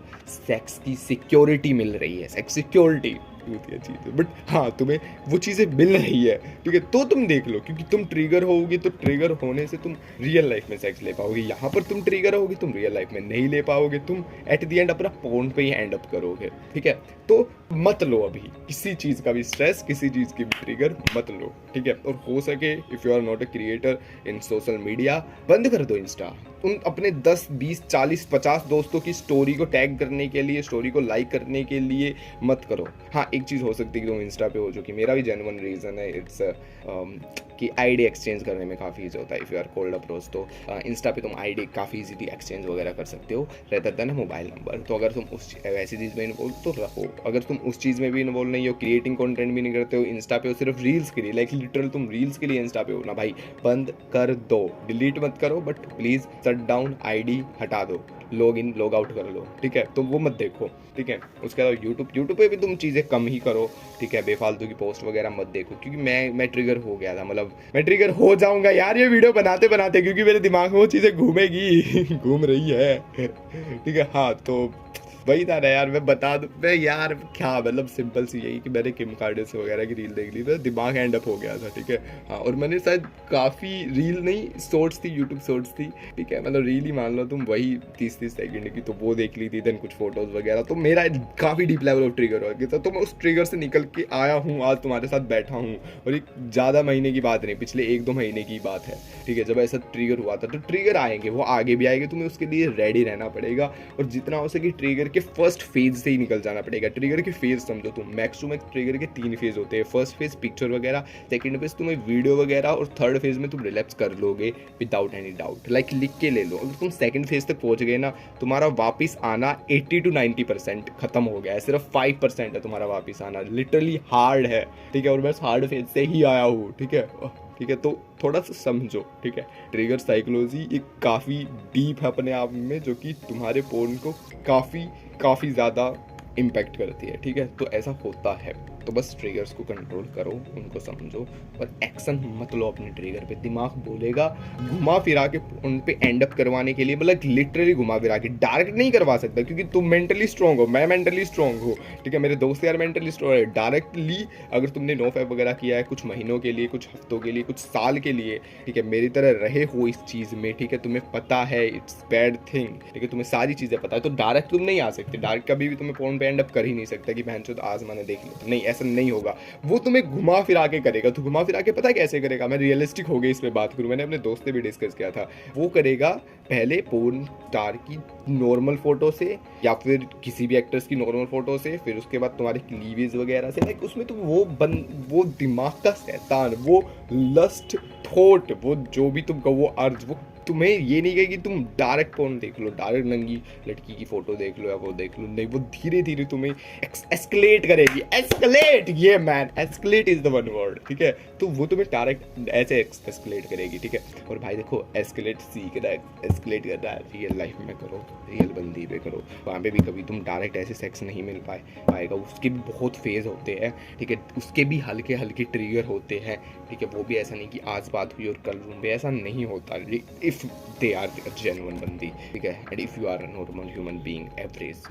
सेक्स की सिक्योरिटी मिल रही है, सेक्स सिक्योरिटी होती है चीज़, बट हाँ, तुम्हें वो चीज़ें मिल रही है, ठीक है, तो तुम देख लो। क्योंकि तुम ट्रिगर होगी तो ट्रिगर होने से तुम रियल लाइफ में सेक्स ले पाओगे। यहाँ पर तुम ट्रिगर होगी, तुम रियल लाइफ में नहीं ले पाओगे, तुम एट द एंड अपना पोर्न पे ही एंड अप करोगे, ठीक है। तो मत लो अभी किसी चीज़ का भी स्ट्रेस, किसी चीज़ की भी ट्रिगर मत लो, ठीक है। और हो सके, if you are not a creator in social media, बंद कर दो इंस्टा। उन अपने 10, 20, 40, 50 दोस्तों की स्टोरी को टैग करने के लिए, स्टोरी को लाइक करने के लिए मत करो। हाँ, एक चीज़ हो सकती है कि तुम इंस्टा पे हो, जो कि मेरा भी जेन्युइन रीज़न है, इट्स कि आईडी एक्सचेंज करने में काफ़ी ईजी होता है। If you are cold approach, तो इंस्टा पे तुम आईडी काफ़ी इजीली एक्सचेंज वगैरह कर सकते हो, रेदर देन मोबाइल नंबर। तो अगर तुम उस ऐसी चीज़ में इन्वॉल्व तो रहो। अगर तुम उस चीज़ में भी इन्वॉल्व नहीं हो, क्रिएटिंग कंटेंट भी नहीं करते हो, इंस्टा पे हो सिर्फ रील्स के लिए, लाइक लिटरल तुम रील्स के लिए इंस्टा पे हो ना भाई, बंद कर दो। डिलीट मत करो, but please shut down, ID हटा दो, लॉग इन लॉग आउट कर लो, ठीक है। तो वो मत देखो, ठीक है। उसके अलावा यूट्यूब पे भी तुम चीज़ें कम ही करो, ठीक है। बेफालतू की पोस्ट वगैरह मत देखो, क्योंकि मैं ट्रिगर हो गया था, मतलब मैं ट्रिगर हो जाऊंगा यार ये वीडियो बनाते बनाते, क्योंकि मेरे दिमाग में वो चीज़ें घूमेगी घूम रही है, ठीक है। हाँ, तो वही था ना यार, मैं बता दूँ, मैं यार क्या, मतलब सिंपल सी यही कि मैंने किम कार्दाशियन वगैरह की रील देख ली, तो दिमाग एंड अप हो गया था, ठीक है। हाँ, और मैंने शायद काफ़ी रील नहीं, शॉर्ट्स थी, यूट्यूब शॉर्ट्स थी, ठीक है, मतलब रील ही मान लो तुम, वही 30-30 सेकंड की, तो वो देख ली थी, देन कुछ फोटोज़ वगैरह। तो मेरा काफ़ी डीप लेवल ऑफ ट्रिगर हो गया था। तो मैं उस ट्रिगर से निकल के आया हूँ, आज तुम्हारे साथ बैठा हूँ, और एक ज़्यादा महीने की बात नहीं, पिछले 1-2 महीने की बात है, ठीक है। जब ऐसा ट्रिगर हुआ था, तो ट्रिगर आएंगे, वो आगे भी आएंगे, तुम्हें उसके लिए रेडी रहना पड़ेगा, और जितना हो सके ट्रिगर के फर्स्ट फेज से ही निकल जाना पड़ेगा। ट्रिगर के फेज समझो तुम, मैक्स टू मैक्स ट्रिगर के 3 फेज होते हैं। फर्स्ट फेज पिक्चर वगैरह, सेकंड फेज तुम्हें वीडियो वगैरह, और थर्ड फेज में तुम रिलैप्स कर लोगे विदाउट एनी डाउट। लाइक लिख के ले लो, अगर तुम सेकंड फेज तक पहुंच गए ना, तुम्हारा वापस आना 80 to 90% खत्म हो गया है, सिर्फ 5% है तुम्हारा वापस आना। लिटरली हार्ड है, ठीक है, और मैं हार्ड फेज से ही आया हूँ, ठीक है, ठीक है। तो थोड़ा सा समझो, ठीक है। ट्रिगर साइकोलॉजी एक काफ़ी डीप है अपने आप में, जो कि तुम्हारे पोर्न को काफ़ी ज़्यादा इम्पैक्ट करती है, ठीक है। तो ऐसा होता है, तो बस ट्रिगर्स को कंट्रोल करो, उनको समझो, और एक्शन मत लो अपने ट्रिगर पे। दिमाग बोलेगा घुमा फिरा के उन पे एंड अप करवाने के लिए, मतलब लिटरली घुमा फिरा के, डायरेक्ट नहीं करवा सकता, क्योंकि तुम मेंटली स्ट्रॉन्ग हो, मैं मेंटली स्ट्रॉन्ग हूँ, ठीक है। मेरे दोस्त यार मेंटली स्ट्रॉन्ग है। डायरेक्टली अगर तुमने नोफैप वगैरह किया है कुछ महीनों के लिए, कुछ हफ्तों के लिए, कुछ साल के लिए, ठीक है, मेरी तरह रहे हो इस चीज़ में, ठीक है, तुम्हें पता है इट्स बैड थिंग, ठीक है, तुम्हें सारी चीज़ें पता है, तो डायरेक्ट तुम नहीं आ सकते। डायरेक्ट कभी भी तुम्हें फोन पे एंड अप कर ही नहीं सकता कि बहनचोद आज मैंने देख लिया, नहीं, ऐसा नहीं होगा। वो तुम्हें घुमा फिरा के करेगा। तो घुमा फिरा के पता है कैसे करेगा? मैं रियलिस्टिक हो गई इस पे बात करूँ, मैंने अपने दोस्त से भी डिस्कस किया था। वो करेगा पहले पोर्न स्टार की नॉर्मल फोटो से या फिर किसी भी एक्टर्स की नॉर्मल फोटो से, फिर उसके बाद तुम्हारे क्लीवेज वगैरह से, लाइक उसमें तो वो दिमाग का शैतान, वो लस्ट थॉट, वो जो भी तुम कहो, वो अर्ज, वो तुम्हें ये नहीं कहेगी तुम डायरेक्ट पोर्न देख लो, डायरेक्ट नंगी लड़की की फोटो देख लो या वो देख लो, नहीं, वो धीरे धीरे तुम्हें एस्केलेट करेगी। एस्केलेट, ये man, escalate is the one word, ठीक है। तो वो तुम्हें डायरेक्ट ऐसे एस्केलेट करेगी, ठीक है। और भाई देखो, एस्केलेट सीखना है, एस्केलेट करना है रियल लाइफ में करो, रियल बंदी पे करो। वहाँ पे भी कभी तुम डायरेक्ट ऐसे सेक्स नहीं मिल पाएगा, उसके भी बहुत फेज होते हैं, ठीक है। उसके भी हल्के हल्के ट्रिगर होते हैं, ठीक है। वो भी ऐसा नहीं कि आज बात हुई और कल रूम पे, ऐसा नहीं होता। इफ दे आर जेन्युइन बंदी, ठीक है। And if you are a normal human being, average,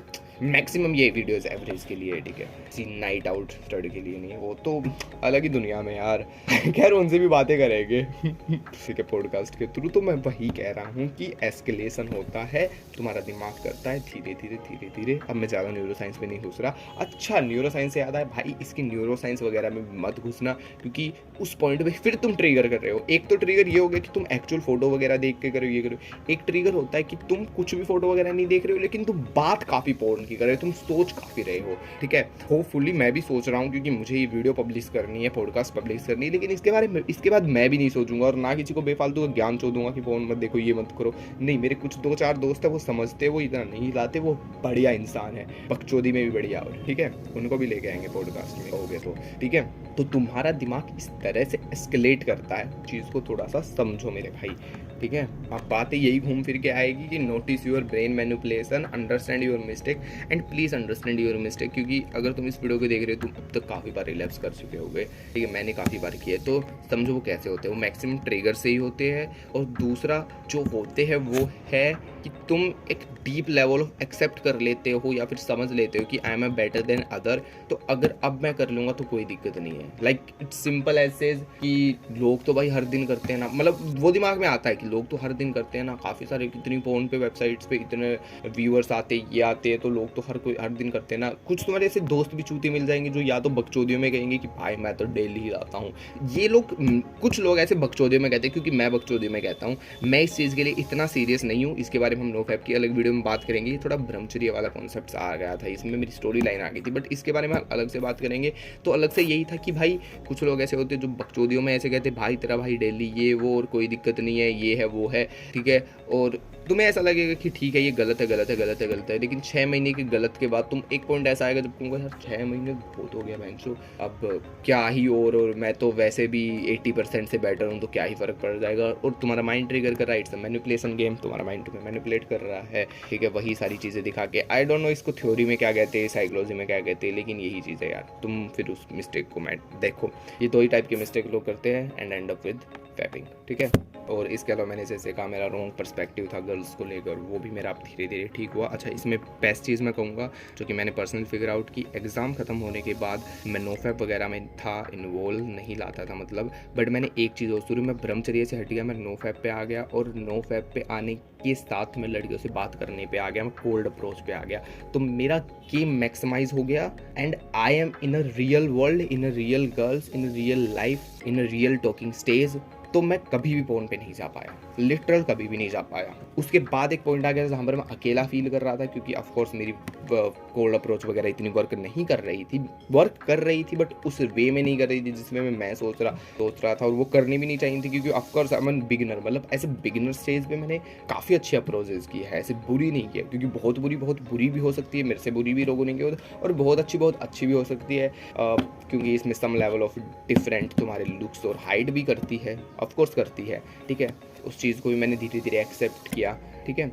maximum ये वीडियोस एवरेज के लिए है, ठीक है। किसी नाइट आउट स्टड के लिए नहीं, वो तो अलग ही दुनिया में यार। खैर उनसे भी बातें करेंगे, ठीक है, पॉडकास्ट के थ्रू। तो मैं वही कह रहा हूँ कि एस्केलेशन होता है, तुम्हारा दिमाग करता है धीरे धीरे धीरे धीरे। अब मैं ज़्यादा न्यूरो साइंस में नहीं घुस रहा। अच्छा, न्यूरो साइंस से याद है भाई, इसकी न्यूरो साइंस वगैरह में मत घुसना, क्योंकि उस पॉइंट पे फिर तुम ट्रिगर कर रहे हो। एक तो ट्रिगर ये हो गया कि तुम एक्चुअल फोटो वगैरह देख के करो, ये करो। एक ट्रिगर होता है कि तुम कुछ भी फोटो वगैरह नहीं देख रहे हो, लेकिन तुम बात काफ़ी पोर्न की कर रहे हो, तुम सोच काफ़ी रहे हो, ठीक है। होपफुली मैं भी सोच रहा हूँ, क्योंकि मुझे ये वीडियो पब्लिश करनी है, पॉडकास्ट पब्लिश करनी है, लेकिन इसके बाद मैं भी नहीं सोचूंगा और ना किसी को बेफालतू का ज्ञान दूंगा कि फोन मत देखो, ये मत करो। नहीं, मेरे कुछ 2-4 दोस्त है, वो समझते, वो इतना नहीं लाते, वो बढ़िया इंसान है, बकचोदी में भी बढ़िया हो, ठीक है। उनको भी लेके आएंगे पॉडकास्ट में, हो गए तो, ठीक है। तो तुम्हारा दिमाग इस तरह से एस्केलेट करता है, चीज़ को थोड़ा सा समझो मेरे भाई, ठीक है। अब बातें यही घूम फिर के आएगी कि notice your brain manipulation, understand your mistake and please understand your mistake. क्योंकि अगर तुम इस वीडियो को देख रहे हो, तुम अब तक काफ़ी बार रिलैप्स कर चुके होगे, ठीक है। मैंने काफ़ी बार किया है, तो समझो वो कैसे होते हैं। वो मैक्सिमम ट्रिगर से ही होते हैं। और दूसरा जो होते हैं वो है कि तुम एक डीप लेवल ऑफ एक्सेप्ट कर लेते हो या फिर समझ लेते हो कि I am a better than other, तो अगर अब मैं कर लूँगा तो कोई दिक्कत नहीं है। लाइक इट्स सिंपल ऐसे कि लोग तो भाई हर दिन करते हैं ना, मतलब वो दिमाग में आता है कि लोग तो हर दिन करते हैं ना, काफ़ी सारे कितनी फोन पे वेबसाइट्स पे इतने व्यूअर्स आते ये आते हैं, तो लोग तो हर दिन करते हैं ना। कुछ तुम्हारे ऐसे दोस्त भी चूते मिल जाएंगे जो या तो बकचोदियों में कहेंगे कि भाई मैं तो डेली ही आता हूँ। ये लोग, कुछ लोग ऐसे बकचोदियों में कहते हैं, क्योंकि मैं बकचोदियों में कहता हूँ। मैं इस चीज़ के लिए इतना सीरियस नहीं हूँ। इसके बारे में हम नोफैप की अलग वीडियो में बात करेंगे। ये थोड़ा ब्रह्मचर्य वाला कॉन्सेप्ट आ गया था, इसमें मेरी स्टोरी लाइन आ गई थी, बट इसके बारे में अलग से बात करेंगे। तो अलग से यही था कि भाई कुछ लोग ऐसे होते हैं जो बकचोदियों में ऐसे कहते भाई तेरा भाई डेली ये वो और कोई दिक्कत नहीं है, ये है वो है, ठीक है। और तुम्हें ऐसा लगेगा कि ठीक है ये गलत है गलत है गलत है गलत है, लेकिन 6 महीने के गलत के बाद तुम एक पॉइंट ऐसा आएगा जब तुमको यार 6 महीने बहुत हो गया बैंचो, अब क्या ही और मैं तो वैसे भी 80% से बेटर हूँ, तो क्या ही फ़र्क पड़ जाएगा। और तुम्हारा माइंड ट्रिगर कर रहा है, इट्स अ मैनिपुलेशन गेम, तुम्हारा माइंड तुम्हें मैनिपुलेट कर रहा है, ठीक है। वही सारी चीज़ें दिखा के, आई डोंट नो इसको थ्योरी में क्या कहते हैं, साइकोलॉजी में क्या कहते हैं, लेकिन यही चीज़ है यार। तुम फिर उस मिस्टेक को मैं देखो, ये 2 ही टाइप के मिस्टेक लोग करते हैं and and up with fapping, ठीक है। और इसके अलावा मैंने जैसे कहा मेरा रॉन्ग पर्सपेक्टिव था गर्ल्स को लेकर, वो भी मेरा अब धीरे धीरे ठीक हुआ। अच्छा, इसमें बेस्ट चीज़ मैं कहूँगा जो कि मैंने पर्सनल फिगर आउट की, एग्ज़ाम ख़त्म होने के बाद मैं नोफैप वगैरह में था इन्वॉल्व, नहीं लाता था मतलब, बट मैंने एक चीज़ और शुरू में ब्रह्मचर्य से हट गया, मैं नोफैप पे आ गया। और नोफैप पे आने के साथ में लड़कियों से बात करने पे आ गया, मैं कोल्ड अप्रोच पे आ गया, तो मेरा गेम मैक्सिमाइज हो गया and I am in a real world, in a real girls, in a real life, in a real talking stage. तो मैं कभी भी पोर्न पे नहीं जा पाया, लिटरल कभी भी नहीं जा पाया। उसके बाद एक पॉइंट आ गया जहाँ पर मैं अकेला फील कर रहा था, क्योंकि ऑफकोर्स मेरी कोल्ड अप्रोच वगैरह इतनी वर्क नहीं कर रही थी, वर्क कर रही थी बट उस वे में नहीं कर रही थी जिसमें मैं सोच रहा था, और वो करनी भी नहीं चाहिए थी, क्योंकि ऑफकोर्स आई एम बिगिनर, मतलब ऐसे बिगिनर स्टेज पे मैंने काफ़ी अच्छी अप्रोचेज की है, ऐसे बुरी नहीं किया, क्योंकि बहुत बुरी भी हो सकती है, मेरे से बुरी भी लोगों ने की, और बहुत अच्छी भी हो सकती है, क्योंकि इसमें सम लेवल ऑफ डिफरेंट तुम्हारे लुक्स और हाइट भी करती है, ऑफकोर्स करती है, ठीक है। उस चीज़ को भी मैंने धीरे धीरे एक्सेप्ट किया, ठीक है।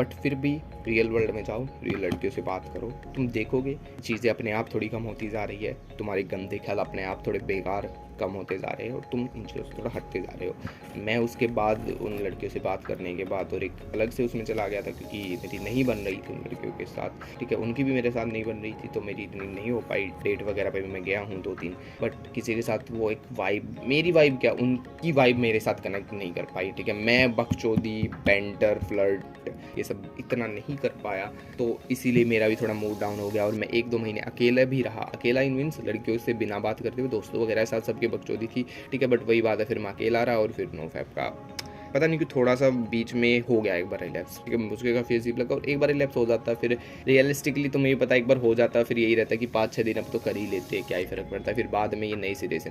बट फिर भी रियल वर्ल्ड में जाओ, रियल लड़कियों से बात करो, तुम देखोगे चीज़ें अपने आप थोड़ी कम होती जा रही है, तुम्हारे गंदे ख्याल अपने आप थोड़े बेकार कम होते जा रहे हैं और तुम इन चीज़ों से थोड़ा हटते जा रहे हो। मैं उसके बाद उन लड़कियों से बात करने के बाद और एक अलग से उसमें चला गया था, क्योंकि मेरी नहीं बन रही थी उन लड़कियों के साथ, ठीक है, उनकी भी मेरे साथ नहीं बन रही थी, तो मेरी इतनी नहीं हो पाई। डेट वगैरह पे भी मैं गया हूँ 2-3, बट किसी के साथ वो एक वाइब, मेरी वाइब क्या, उनकी वाइब मेरे साथ कनेक्ट नहीं कर पाई, ठीक है। मैं बकचोदी, बैंटर, फ्लर्ट ये सब इतना नहीं कर पाया, तो इसीलिए मेरा भी थोड़ा मूड डाउन हो गया और मैं 1-2 महीने अकेला भी रहा। अकेला इन मीन्स लड़कियों से बिना बात करते हुए, दोस्तों वगैरह के साथ सबके बकचोदी थी, ठीक है, बट वही बात है, फिर मैं अकेला रहा और फिर नो फैप का पता नहीं कि थोड़ा सा बीच में हो गया एक बार रिलैप्स, ठीक है, मुझे काफ़ी अजीब लगा। और एक बार रिलैप्स हो जाता है फिर रियलिस्टिकली तुम्हें ये पता एक बार हो जाता है, फिर यही रहता है कि 5-6 दिन अब तो कर ही लेते हैं, क्या ही फ़र्क पड़ता है, फिर बाद में ये नए सिरे से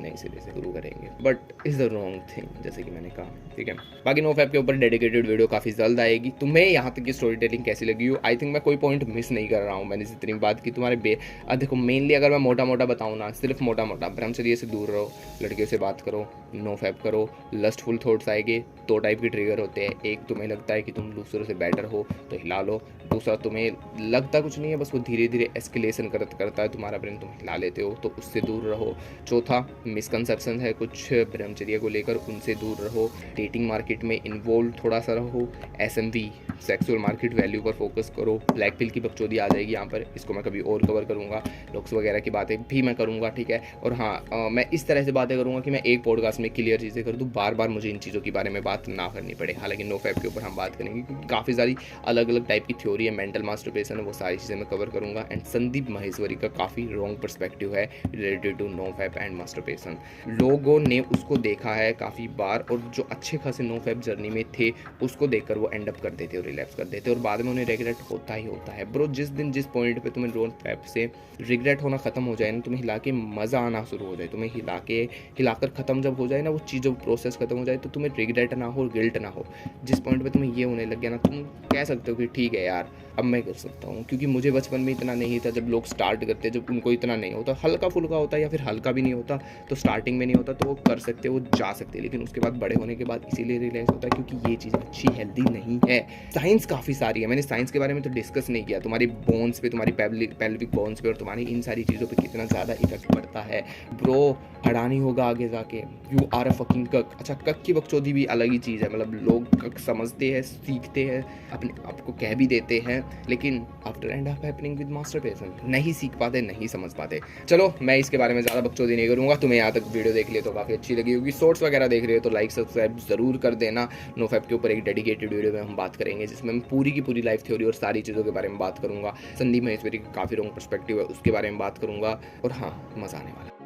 शुरू करेंगे, but is the wrong thing, जैसे कि मैंने कहा, ठीक है। बाकी नो फैप के ऊपर डेडिकेटेड वीडियो काफ़ी जल्द आएगी। तुम्हें यहाँ तक की स्टोरी टेलिंग कैसी लगी हो? आई थिंक मैं कोई पॉइंट मिस नहीं कर रहा हूँ, मैंने जितनी बात की तुम्हारे देखो मेनली अगर मैं मोटा मोटा बताऊँ ना, सिर्फ मोटा मोटा ब्रह्मचर्य से दूर रहो, लड़कियों से बात करो, नो फैप करो, लस्टफुल थॉट्स आएंगे, 2 टाइप के ट्रिगर होते हैं। एक, तुम्हें लगता है कि तुम दूसरों से बेटर हो तो हिला लो। दूसरा, तुम्हें लगता कुछ नहीं है, बस वो धीरे धीरे एस्केलेशन करता है तुम्हारा ब्रेन, तुम हिला लेते हो, तो उससे दूर रहो। चौथा, मिसकंसेप्शन है कुछ ब्रह्मचर्य को लेकर, उनसे दूर रहो। डेटिंग मार्केट में इन्वॉल्व थोड़ा सा रहो। SMV सेक्सुअल मार्केट वैल्यू पर फोकस करो। ब्लैक पिल की बकचोदी आ जाएगी यहाँ पर, इसको मैं कभी और कवर करूँगा। लुक्स वगैरह की बातें भी मैं करूँगा, ठीक है। और हाँ, मैं इस तरह से बातें करूँगा कि मैं एक पॉडकास्ट में क्लियर चीज़ें कर दूँ, बार बार मुझे इन चीज़ों के बारे में बात ना करनी पड़े। हालांकि नो फैप के ऊपर हम बात करेंगे क्योंकि काफ़ी सारी अलग अलग टाइप की थ्योरी है, मेंटल मास्टरबेशन है, वो सारी चीज़ें मैं कवर करूँगा। एंड संदीप महेश्वरी का काफ़ी रॉन्ग पर्सपेक्टिव है related to no fap and masturbation. लोगों ने उसको देखा है काफ़ी बार, और जो अच्छे खासे नो फैप जर्नी में थे उसको देखकर वो एंड अप कर देते और रिलैप्स कर देते, और बाद में उन्हें रिग्रेट होता ही होता है। ब्रो, जिस दिन जिस पॉइंट पे तुम्हें नो फैप से रिग्रेट होना खत्म हो जाए ना, तुम्हें हिला के मज़ा आना शुरू हो जाए, तुम्हें हिलाकर ख़त्म जब हो जाए ना वो चीज़, जब प्रोसेस खत्म हो जाए, तो तुम्हें रिग्रेट ना हो, गिल्ट ना हो। जिस पॉइंट पे तुम्हें ये होने लग गया ना, तुम कह सकते हो कि ठीक है यार, अब मैं कर सकता हूँ, क्योंकि मुझे बचपन में इतना नहीं था। जब लोग स्टार्ट करते, जब उनको इतना नहीं होता, हल्का फुल्का होता है या फिर हल्का भी नहीं होता, तो स्टार्टिंग में नहीं होता तो वो कर सकते, वो जा सकते, लेकिन उसके बाद बड़े होने के बाद इसीलिए रियलाइज़ होता है क्योंकि ये चीज़ अच्छी हेल्दी नहीं है। साइंस काफ़ी सारी है, मैंने साइंस के बारे में तो डिस्कस नहीं किया, तुम्हारी बोन्स पे, तुम्हारी पेल्विक बोन्स पे और तुम्हारी इन सारी चीज़ों पे कितना ज़्यादा इफेक्ट पड़ता है। ब्रो, अड़ानी होगा आगे जाके, यू आर अ फकिंग कक। अच्छा, कक की बकचोदी भी अलग ही चीज़ है, मतलब लोग कक समझते हैं, सीखते हैं, अपने आप को कह भी देते हैं, लेकिन after end of happening with masturbation नहीं सीख पाते, नहीं समझ पाते। चलो, मैं इसके बारे में ज़्यादा बकचोदी नहीं करूँगा। तुम्हें यहाँ तक वीडियो देख लिए तो काफ़ी अच्छी लगी होगी, शॉर्ट्स वगैरह देख रहे हो तो लाइक सब्सक्राइब ज़रूर कर देना। नो फैप के ऊपर एक डेडिकेटेड वीडियो में हम बात करेंगे, जिसमें मैं पूरी की पूरी लाइफ थ्योरी और सारी चीज़ों के बारे में बात करूँगा। संदीप महेश्वरी की काफ़ी रॉन्ग पर्सपेक्टिव है, उसके बारे में बात करूँगा, और हाँ, मज़ा आने वाला है।